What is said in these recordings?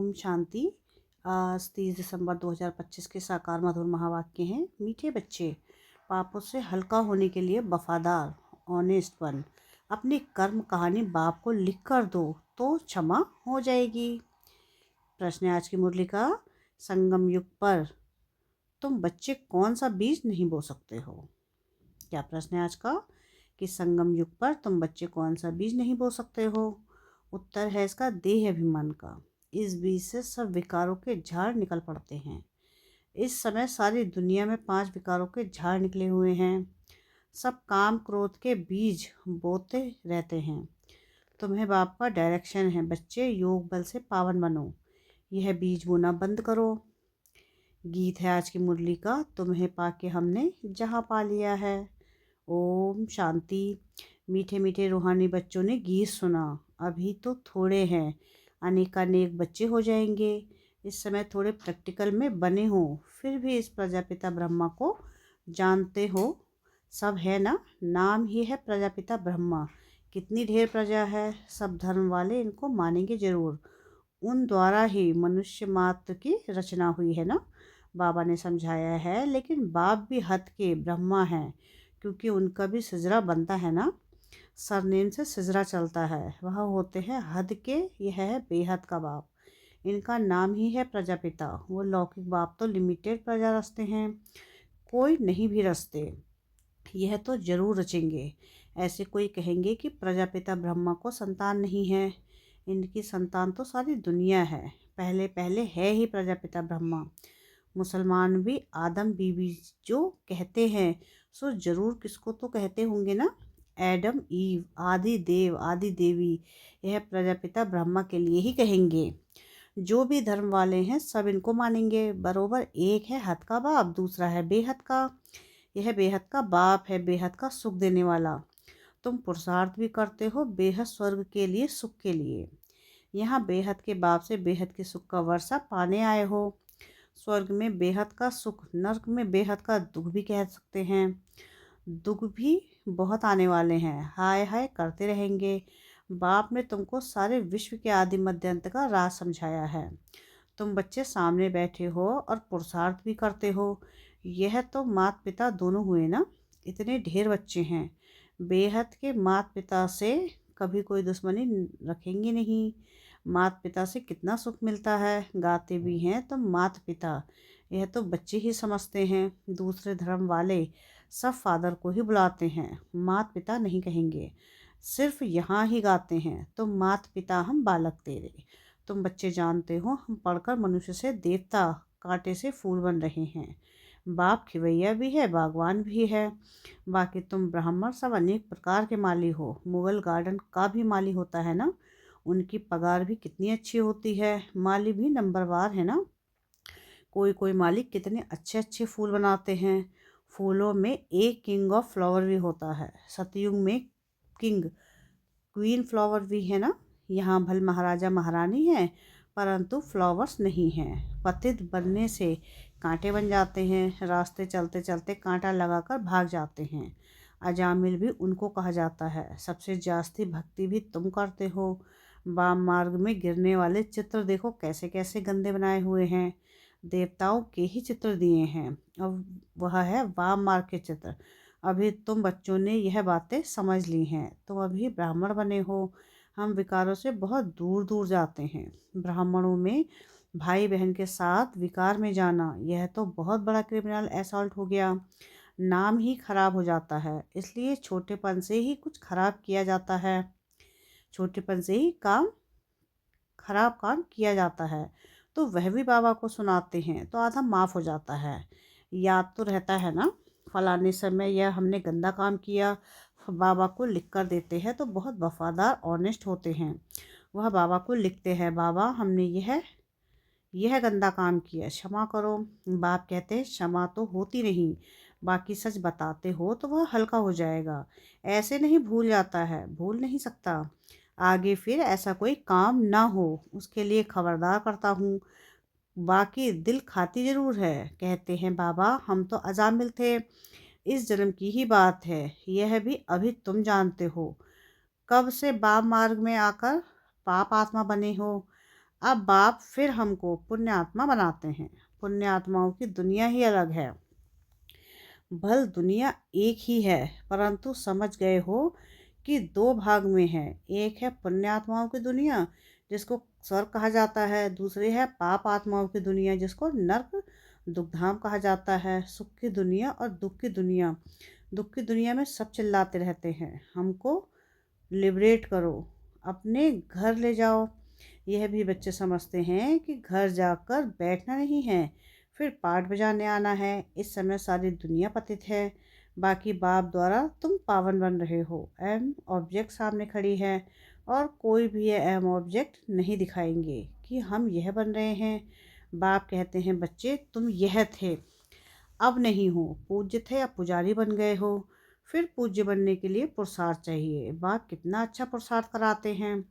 ओम शांति। आज 30 दिसंबर 2025 के साकार मधुर महावाक्य हैं। मीठे बच्चे, पापों से हल्का होने के लिए वफादार ऑनेस्ट बन अपनी कर्म कहानी बाप को लिख कर दो तो क्षमा हो जाएगी। प्रश्न है आज की मुरली का, संगम युग पर तुम बच्चे कौन सा बीज नहीं बो सकते हो। क्या प्रश्न है आज का कि संगम युग पर तुम बच्चे कौन सा बीज नहीं बो सकते हो। उत्तर है इसका देह अभिमान का। इस बीज से सब विकारों के झाड़ निकल पड़ते हैं। इस समय सारी दुनिया में 5 विकारों के झाड़ निकले हुए हैं। सब काम क्रोध के बीज बोते रहते हैं। तुम्हें बाप का डायरेक्शन है, बच्चे योग बल से पावन बनो, यह बीज बोना बंद करो। गीत है आज की मुरली का, तुम्हें पाके हमने जहाँ पा लिया है। ओम शांति। मीठे मीठे रूहानी बच्चों ने गीत सुना। अभी तो थोड़े हैं, अनेकानेक बच्चे हो जाएंगे। इस समय थोड़े प्रैक्टिकल में बने हो, फिर भी इस प्रजापिता ब्रह्मा को जानते हो। सब है ना, नाम ही है प्रजापिता ब्रह्मा। कितनी ढेर प्रजा है, सब धर्म वाले इनको मानेंगे जरूर। उन द्वारा ही मनुष्य मात्र की रचना हुई है ना, बाबा ने समझाया है। लेकिन बाप भी हद के ब्रह्मा हैं, क्योंकि उनका भी सिजरा बनता है ना, सरनेम से सिजरा चलता है। वह होते हैं हद के, यह है बेहद का बाप। इनका नाम ही है प्रजापिता। वो लौकिक बाप तो लिमिटेड प्रजा रचते हैं, कोई नहीं भी रचते। यह तो जरूर रचेंगे। ऐसे कोई कहेंगे कि प्रजापिता ब्रह्मा को संतान नहीं है। इनकी संतान तो सारी दुनिया है, पहले पहले है ही प्रजापिता ब्रह्मा। मुसलमान भी आदम बीबी जो कहते हैं, सो जरूर किसको तो कहते होंगे ना, एडम ईव, आदि देव आदि देवी, यह प्रजापिता ब्रह्मा के लिए ही कहेंगे। जो भी धर्म वाले हैं सब इनको मानेंगे बरोबर। एक है हद का बाप, दूसरा है बेहद का। यह बेहद का बाप है, बेहद का सुख देने वाला। तुम पुरुषार्थ भी करते हो बेहद स्वर्ग के लिए, सुख के लिए। यहाँ बेहद के बाप से बेहद के सुख का वर्षा पाने आए हो। स्वर्ग में बेहद का सुख, नर्क में बेहद का दुख भी कह सकते हैं। दुख भी बहुत आने वाले हैं, हाय हाय करते रहेंगे। बाप ने तुमको सारे विश्व के आदि मध्य अंत का राज समझाया है। तुम बच्चे सामने बैठे हो और पुरुषार्थ भी करते हो। यह तो माता पिता दोनों हुए ना, इतने ढेर बच्चे हैं। बेहद के माता पिता से कभी कोई दुश्मनी रखेंगे नहीं। माता पिता से कितना सुख मिलता है, गाते भी हैं तो माता पिता, यह तो बच्चे ही समझते हैं। दूसरे धर्म वाले सब फादर को ही बुलाते हैं, माता पिता नहीं कहेंगे। सिर्फ यहाँ ही गाते हैं तो माता पिता हम बालक तेरे। तुम बच्चे जानते हो, हम पढ़कर मनुष्य से देवता, कांटे से फूल बन रहे हैं। बाप खिवैया भी है, बागवान भी है। बाकी तुम ब्राह्मण सब अनेक प्रकार के माली हो। मुगल गार्डन का भी माली होता है ना, उनकी पगार भी कितनी अच्छी होती है। माली भी नंबरवार है ना। कोई कोई माली कितने अच्छे अच्छे फूल बनाते हैं। फूलों में एक किंग ऑफ फ्लावर भी होता है। सतयुग में किंग क्वीन फ्लावर भी है ना। यहाँ भल महाराजा महारानी है, परंतु फ्लावर्स नहीं हैं। पतित बनने से कांटे बन जाते हैं, रास्ते चलते चलते कांटा लगाकर भाग जाते हैं। अजामिल भी उनको कहा जाता है। सबसे जास्ती भक्ति भी तुम करते हो। वाम मार्ग में गिरने वाले चित्र देखो कैसे कैसे गंदे बनाए हुए हैं। देवताओं के ही चित्र दिए हैं, अब वह है वाम मार्ग के चित्र। अभी तुम बच्चों ने यह बातें समझ ली हैं, तुम अभी ब्राह्मण बने हो। हम विकारों से बहुत दूर दूर जाते हैं। ब्राह्मणों में भाई बहन के साथ विकार में जाना, यह तो बहुत बड़ा क्रिमिनल असॉल्ट हो गया। नाम ही खराब हो जाता है, इसलिए छोटेपन से ही कुछ खराब किया जाता है। छोटेपन से ही खराब काम किया जाता है, तो वह भी बाबा को सुनाते हैं तो आधा माफ़ हो जाता है। याद तो रहता है ना, फलाने समय यह हमने गंदा काम किया, बाबा को लिख कर देते हैं तो बहुत वफादार ऑनेस्ट होते हैं। वह बाबा को लिखते हैं, बाबा हमने यह गंदा काम किया, क्षमा करो। बाप कहते हैं क्षमा तो होती नहीं, बाकी सच बताते हो तो वह हल्का हो जाएगा। ऐसे नहीं भूल जाता है, भूल नहीं सकता। आगे फिर ऐसा कोई काम ना हो उसके लिए खबरदार करता हूँ। बाकी दिल खाती ज़रूर है। कहते हैं बाबा हम तो अजामिल थे, इस जन्म की ही बात है, यह भी अभी तुम जानते हो। कब से बाप मार्ग में आकर पाप आत्मा बने हो। अब बाप फिर हमको पुण्यात्मा बनाते हैं। पुण्यात्माओं की दुनिया ही अलग है। भल दुनिया एक ही है, परंतु समझ गए हो कि दो भाग में है। एक है पुण्यात्माओं की दुनिया, जिसको स्वर्ग कहा जाता है। दूसरी है पाप आत्माओं की दुनिया, जिसको नर्क दुखधाम कहा जाता है। सुख की दुनिया और दुख की दुनिया। दुख की दुनिया में सब चिल्लाते रहते हैं, हमको लिबरेट करो, अपने घर ले जाओ। यह भी बच्चे समझते हैं कि घर जाकर बैठना नहीं है, फिर पाठ बजाने आना है। इस समय सारी दुनिया पतित है, बाकी बाप द्वारा तुम पावन बन रहे हो। एम ऑब्जेक्ट सामने खड़ी है और कोई भी ये एम ऑब्जेक्ट नहीं दिखाएंगे कि हम यह बन रहे हैं। बाप कहते हैं बच्चे तुम यह थे, अब नहीं हो। पूज्य थे अब पुजारी बन गए हो। फिर पूज्य बनने के लिए पुरुषार्थ चाहिए। बाप कितना अच्छा पुरुषार्थ कराते हैं।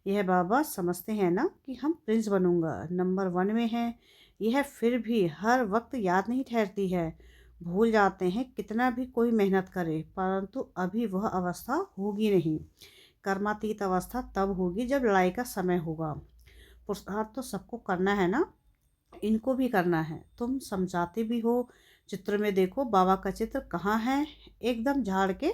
यह बाबा समझते हैं ना कि हम प्रिंस बनूंगा, नंबर 1 में है। यह फिर भी हर वक्त याद नहीं ठहरती है। भूल जाते हैं कितना भी कोई मेहनत करे, परंतु अभी वह अवस्था होगी नहीं। कर्मातीत अवस्था तब होगी जब लड़ाई का समय होगा। पुरुषार्थ तो सबको करना है ना, इनको भी करना है। तुम समझाते भी हो। चित्र में देखो बाबा का चित्र कहाँ है, एकदम झाड़ के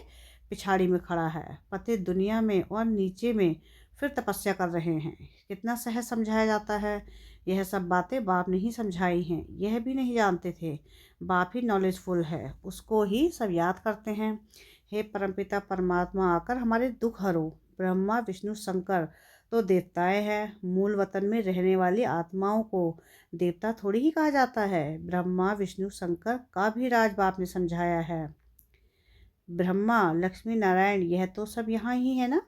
पिछाड़ी में खड़ा है। पति दुनिया में और नीचे में फिर तपस्या कर रहे हैं। कितना सहज समझाया जाता है। यह सब बातें बाप ने ही समझाई हैं, यह भी नहीं जानते थे। बाप ही नॉलेजफुल है, उसको ही सब याद करते हैं। हे परमपिता परमात्मा आकर हमारे दुख हरो। ब्रह्मा विष्णु शंकर तो देवताएं हैं। मूल वतन में रहने वाली आत्माओं को देवता थोड़ी ही कहा जाता है। ब्रह्मा विष्णु शंकर का भी राज बाप ने समझाया है। ब्रह्मा लक्ष्मी नारायण यह तो सब यहाँ ही है ना।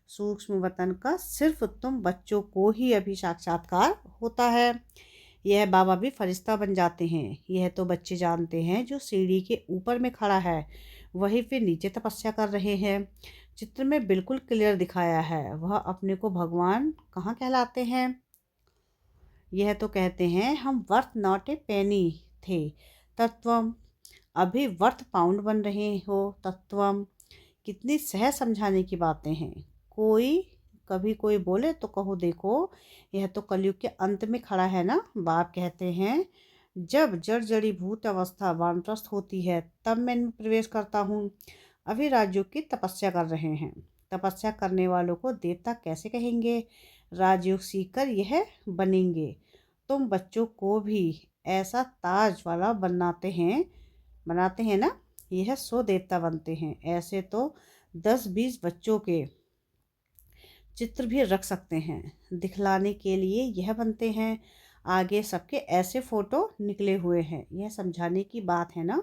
सूक्ष्म वतन का सिर्फ तुम बच्चों को ही अभी साक्षात्कार होता है। यह बाबा भी फरिश्ता बन जाते हैं। यह तो बच्चे जानते हैं, जो सीढ़ी के ऊपर में खड़ा है वही फिर नीचे तपस्या कर रहे हैं। चित्र में बिल्कुल क्लियर दिखाया है। वह अपने को भगवान कहाँ कहलाते हैं। यह तो कहते हैं हम वर्थ नॉट ए पेनी थे तत्वम, अभी वर्थ पाउंड बन रहे हो तत्वम। कितनी सहज समझाने की बातें हैं। कोई कभी कोई बोले तो कहो देखो, यह तो कलयुग के अंत में खड़ा है ना। बाप कहते हैं जब जड़ जड़ी भूत अवस्था वानप्रस्थ होती है तब मैं इनमें प्रवेश करता हूँ। अभी राजयोग की तपस्या कर रहे हैं। तपस्या करने वालों को देवता कैसे कहेंगे। राजयोग सीखकर यह बनेंगे। तुम बच्चों को भी ऐसा ताज वाला बनाते हैं ना। यह 100 देवता बनते हैं। ऐसे तो 10-20 बच्चों के चित्र भी रख सकते हैं। दिखलाने के लिए यह बनते हैं। आगे सबके ऐसे फोटो निकले हुए हैं। यह समझाने की बात है ना।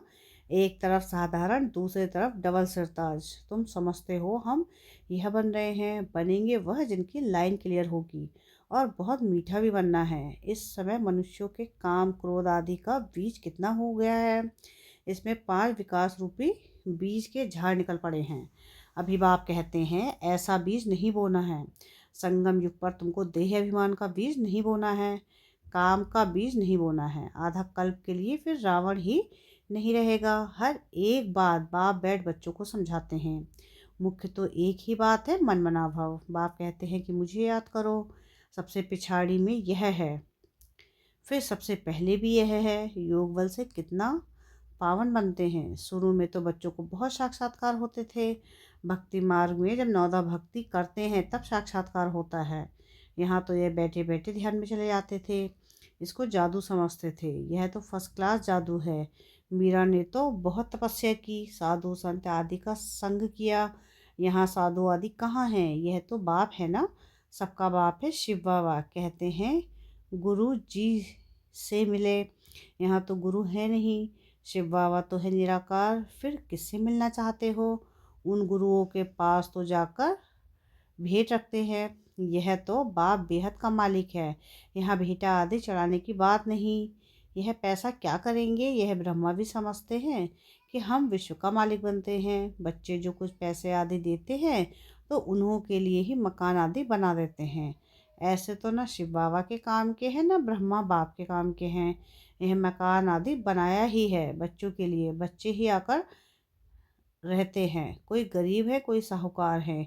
एक तरफ साधारण, दूसरी तरफ डबल सिरताज। तुम समझते हो हम यह बन रहे हैं, बनेंगे वह जिनकी लाइन क्लियर होगी। और बहुत मीठा भी बनना है। इस समय मनुष्यों के काम क्रोध आदि का बीज कितना हो गया है। इसमें 5 विकास रूपी बीज के झाड़ निकल पड़े हैं। अभी बाप कहते हैं ऐसा बीज नहीं बोना है। संगम युग पर तुमको देह अभिमान का बीज नहीं बोना है, काम का बीज नहीं बोना है। आधा कल्प के लिए फिर रावण ही नहीं रहेगा। हर एक बात बाप बैठ बच्चों को समझाते हैं। मुख्य तो एक ही बात है, मन मना भाव। बाप कहते हैं कि मुझे याद करो। सबसे पिछाड़ी में यह है, फिर सबसे पहले भी यह है। योग बल से कितना पावन बनते हैं। शुरू में तो बच्चों को बहुत साक्षात्कार होते थे। भक्ति मार्ग में जब नौदा भक्ति करते हैं तब साक्षात्कार होता है। यहाँ तो ये बैठे बैठे ध्यान में चले जाते थे। इसको जादू समझते थे। यह तो फर्स्ट क्लास जादू है। मीरा ने तो बहुत तपस्या की, साधु संत आदि का संग किया। यहाँ साधु आदि कहाँ हैं। यह तो बाप है ना, सबका बाप है शिव बाबा। कहते हैं गुरु जी से मिले। यहाँ तो गुरु है नहीं। शिव बाबा तो है निराकार, फिर किससे मिलना चाहते हो। उन गुरुओं के पास तो जाकर भेंट रखते हैं। यह तो बाप बेहद का मालिक है। यहाँ भेंटा आदि चढ़ाने की बात नहीं। यह पैसा क्या करेंगे। यह ब्रह्मा भी समझते हैं कि हम विश्व का मालिक बनते हैं। बच्चे जो कुछ पैसे आदि देते हैं तो उन्हों के लिए ही मकान आदि बना देते हैं। ऐसे तो ना शिव बाबा के काम के हैं ना ब्रह्मा बाप के काम के हैं। यह मकान आदि बनाया ही है बच्चों के लिए। बच्चे ही आकर रहते हैं। कोई गरीब है, कोई साहूकार है,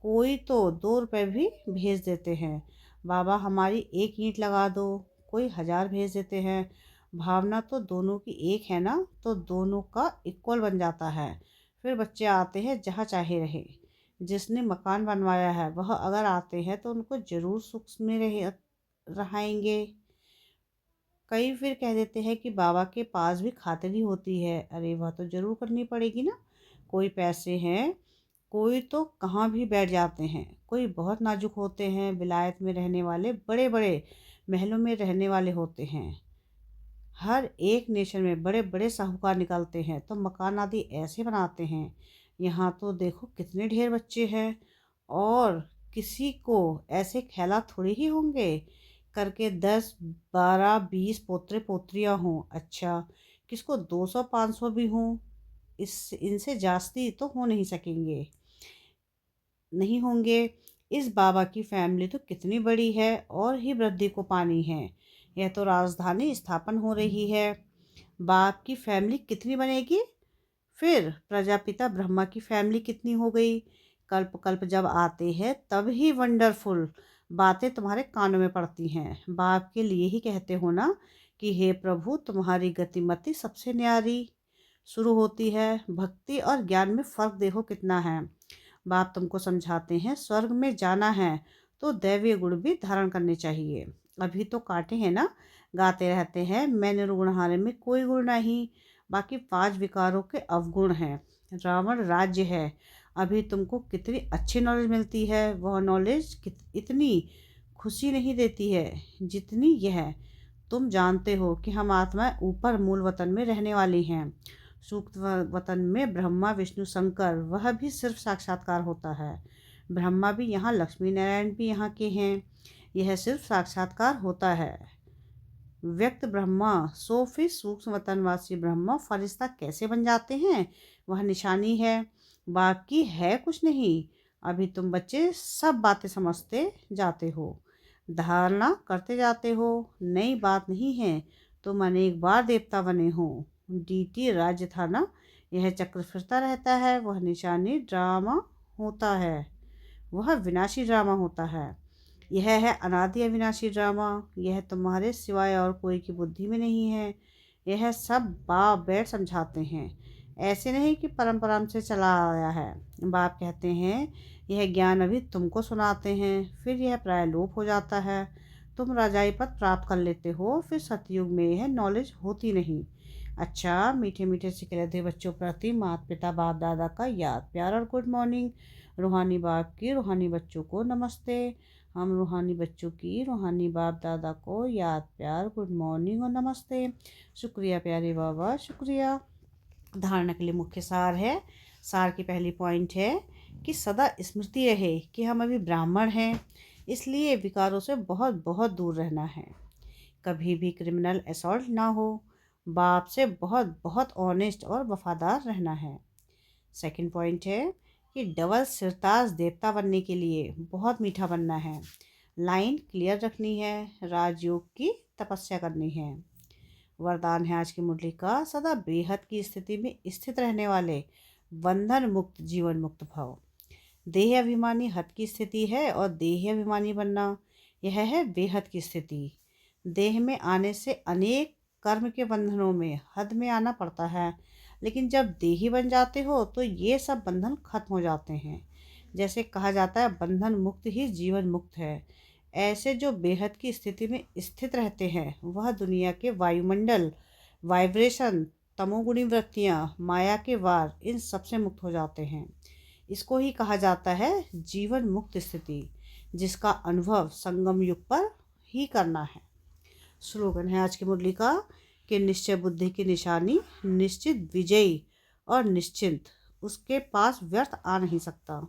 कोई तो 2 रुपए भी भेज देते हैं। बाबा हमारी एक ईंट लगा दो, कोई 1000 भेज देते हैं। भावना तो दोनों की एक है ना, तो दोनों का इक्वल बन जाता है। फिर बच्चे आते हैं जहाँ चाहे रहे। जिसने मकान बनवाया है वह अगर आते हैं तो उनको ज़रूर सुख में रहेंगे। कई फिर कह देते हैं कि बाबा के पास भी खातिरी होती है। अरे वह तो ज़रूर करनी पड़ेगी ना। कोई पैसे हैं, कोई तो कहाँ भी बैठ जाते हैं, कोई बहुत नाजुक होते हैं, विलायत में रहने वाले बड़े बड़े महलों में रहने वाले होते हैं। हर एक नेशन में बड़े बड़े साहूकार निकलते हैं तो मकान आदि ऐसे बनाते हैं। यहाँ तो देखो कितने ढेर बच्चे हैं, और किसी को ऐसे ख्यालात थोड़ी ही होंगे करके 10 12 20 पोतरे पोतरियाँ हों। अच्छा, किसको 200 500 भी हों, इस इनसे जास्ती तो हो नहीं सकेंगे, नहीं होंगे। इस बाबा की फैमिली तो कितनी बड़ी है और ही वृद्धि को पानी है। यह तो राजधानी स्थापन हो रही है। बाप की फैमिली कितनी बनेगी, फिर प्रजापिता ब्रह्मा की फैमिली कितनी हो गई। कल्प कल्प जब आते हैं तब ही वंडरफुल बातें तुम्हारे कानों में पड़ती हैं। बाप के लिए ही कहते हो ना कि हे प्रभु तुम्हारी गतिमति सबसे न्यारी। शुरू होती है भक्ति और ज्ञान में फ़र्क, देखो कितना है। बाप तुमको समझाते हैं स्वर्ग में जाना है तो दैवीय गुण भी धारण करने चाहिए। अभी तो कांटे हैं ना, गाते रहते हैं मैं निर्गुणहारे में कोई गुण नहीं, बाकी 5 विकारों के अवगुण हैं। रावण राज्य है। अभी तुमको कितनी अच्छी नॉलेज मिलती है, वह नॉलेज इतनी खुशी नहीं देती है जितनी यह। तुम जानते हो कि हम आत्माएं ऊपर मूल वतन में रहने वाली हैं। सूक्त वतन में ब्रह्मा विष्णु शंकर वह भी सिर्फ साक्षात्कार होता है। ब्रह्मा भी यहाँ, लक्ष्मी नारायण भी यहाँ के हैं। यह सिर्फ साक्षात्कार होता है। व्यक्त ब्रह्मा, सो फिर सूक्ष्म वतनवासी ब्रह्मा फरिश्ता कैसे बन जाते हैं, वह निशानी है, बाकी है कुछ नहीं। अभी तुम बच्चे सब बातें समझते जाते हो, धारणा करते जाते हो। नई बात नहीं है, तुम अनेक बार देवता बने हो। डीटी राज्य था ना, यह चक्र फिरता रहता है। वह निशानी ड्रामा होता है, वह विनाशी ड्रामा होता है। यह है अनादि अविनाशी ड्रामा। यह तुम्हारे सिवाय और कोई की बुद्धि में नहीं है। यह सब बाप बैठ समझाते हैं, ऐसे नहीं कि परंपरा से चला आया है। बाप कहते हैं यह ज्ञान अभी तुमको सुनाते हैं, फिर यह प्राय लोप हो जाता है। तुम राजाई पद प्राप्त कर लेते हो, फिर सतयुग में यह नॉलेज होती नहीं। अच्छा, मीठे मीठे सिकलते बच्चों प्रति माता पिता बाप दादा का याद प्यार और गुड मॉर्निंग। रूहानी बाप की रूहानी बच्चों को नमस्ते। हम रूहानी बच्चों की रूहानी बाप दादा को याद प्यार गुड मॉर्निंग और नमस्ते। शुक्रिया प्यारे बाबा, शुक्रिया। धारणा के लिए मुख्य सार है। सार की पहली पॉइंट है कि सदा स्मृति रहे कि हम अभी ब्राह्मण हैं, इसलिए विकारों से बहुत बहुत दूर रहना है। कभी भी क्रिमिनल असॉल्ट ना हो। बाप से बहुत बहुत ऑनेस्ट और वफादार रहना है। सेकंड पॉइंट है कि डबल सिरताज देवता बनने के लिए बहुत मीठा बनना है। लाइन क्लियर रखनी है, राजयोग की तपस्या करनी है। वरदान है आज की मुरली का, सदा बेहद की स्थिति में स्थित रहने वाले बंधन मुक्त जीवन मुक्त भव। देह अभिमानी हद की स्थिति है और देह अभिमानी बनना यह है बेहद की स्थिति। देह में आने से अनेक कर्म के बंधनों में हद में आना पड़ता है, लेकिन जब देही बन जाते हो तो ये सब बंधन खत्म हो जाते हैं। जैसे कहा जाता है बंधन मुक्त ही जीवन मुक्त है। ऐसे जो बेहद की स्थिति में स्थित रहते हैं वह दुनिया के वायुमंडल, वाइब्रेशन, तमोगुणी वृत्तियाँ, माया के वार, इन सब से मुक्त हो जाते हैं। इसको ही कहा जाता है जीवन मुक्त स्थिति, जिसका अनुभव संगम युग पर ही करना है। स्लोगन है आज की मुरली का कि निश्चय बुद्धि की निशानी, निश्चित विजयी और निश्चिंत, उसके पास व्यर्थ आ नहीं सकता।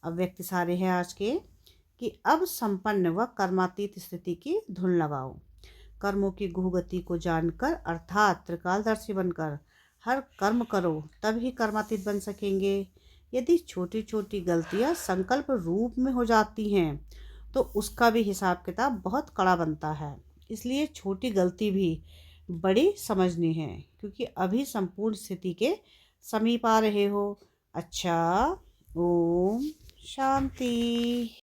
अब व्यक्ति सारे हैं आज के कि अब संपन्न व कर्मातीत स्थिति की धुन लगाओ। कर्मों की गुहगति को जानकर अर्थात त्रिकालदर्शी बनकर हर कर्म करो, तब ही कर्मातीत बन सकेंगे। यदि छोटी छोटी गलतियां संकल्प रूप में हो जाती हैं तो उसका भी हिसाब किताब बहुत कड़ा बनता है। इसलिए छोटी गलती भी बड़ी समझनी है, क्योंकि अभी संपूर्ण स्थिति के समीप आ रहे हो। अच्छा, ओम शांति।